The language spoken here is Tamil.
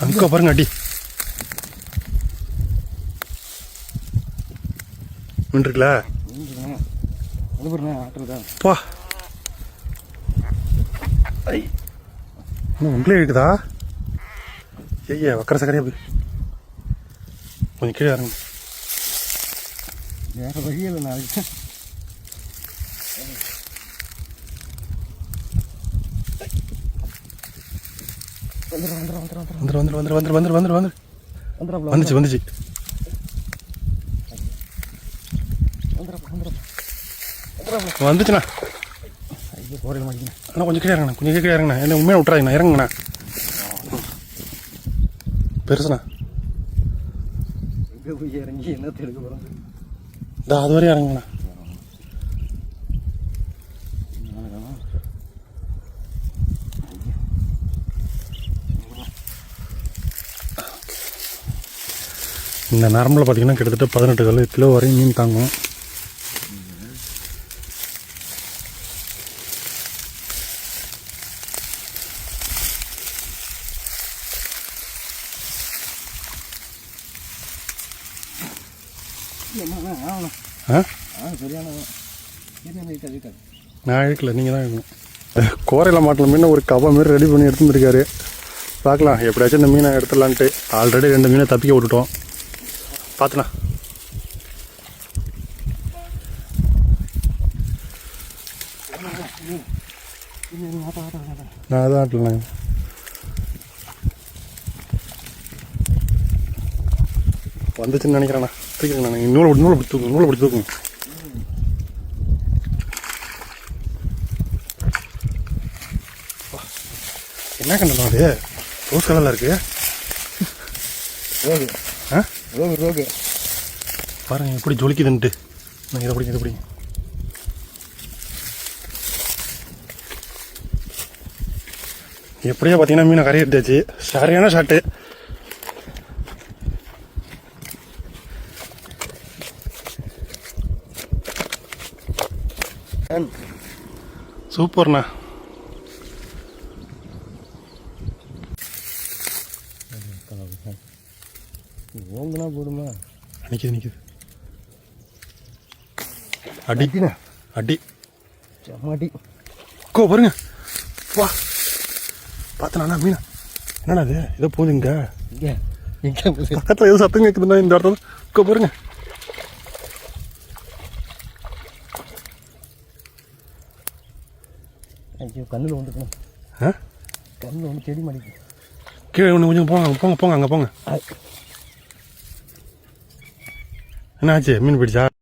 அங்கே பாருங்க அடி மீன்ருக்குல பா இன்னும் உங்களே இருக்குதா? ஐயா வக்கர சக்கரையா போய் கொஞ்சம் கீழே இறங்க. வேற வழியில் நாளைக்கு வந்துச்சு வந்துச்சுண்ணா. அண்ணா கொஞ்சம் கீழே இறங்கண்ணா, கொஞ்சம் கீழே இறங்கண்ணா. என்ன உண்மையாக விட்றாங்கண்ணா, இறங்குங்கண்ணா. பெருசுண்ணா இறங்கி என்ன தெடுக்க போகிறோம். இதா அது வரையும் இறங்குங்கண்ணா. இந்த நரம்பில் பார்த்தீங்கன்னா கிட்டத்தட்ட 18 கிலோ வரையும் மீன் தாங்கும். நான் இழுக்கல, நீங்கள் தான் இழுக்கணும். கோரையில் மாட்டின மீனை ஒரு கவா மாரி ரெடி பண்ணி எடுத்துன்னு இருக்காரு. பார்க்கலாம் எப்படியாச்சும் இந்த மீனை எடுத்துடலான்ட்டு. ஆல்ரெடி 2 மீனை தப்பிக்க விட்டுட்டோம். பார்த்துண்ணா நான் அதான் ஆட்டலண்ணா. வந்துச்சுன்னு நினைக்கிறேண்ணா. தூக்கிறேண்ணா, நூலை பிடிச்சி தூக்குங்க. என்ன கண்டா அது ரோஸ் கலரில் இருக்கு. ரோகு பாருங்க எப்படி ஜொலிக்குதுன்ட்டு. நான் இதை பிடிங்க. எப்படியோ பார்த்தீங்கன்னா மீனை கரையை எடுத்தாச்சு. சரியான ஷாட்டு. சூப்பர்ண்ணா. ஓங்கனா போடுமா? நிற்கிது அடிக்குண்ணா. அடி செம்மாடி கோ பாருங்க. வா பார்த்தனா மீனா என்னடா அது? ஏதோ போகுதுங்க. பக்கத்தில் ஏதோ சத்தம் கேட்குதுண்ணா. இந்த இடத்துல கோ பாருங்க. ஐயோ கண்ணில் வந்துக்கணும். கண்ணில் வந்து செடி மாடிக்கு கீழே ஒன்று கொஞ்சம் போங்க அங்கே போங்க. என்ன ஆச்சு? மீன் பிடிச்சா?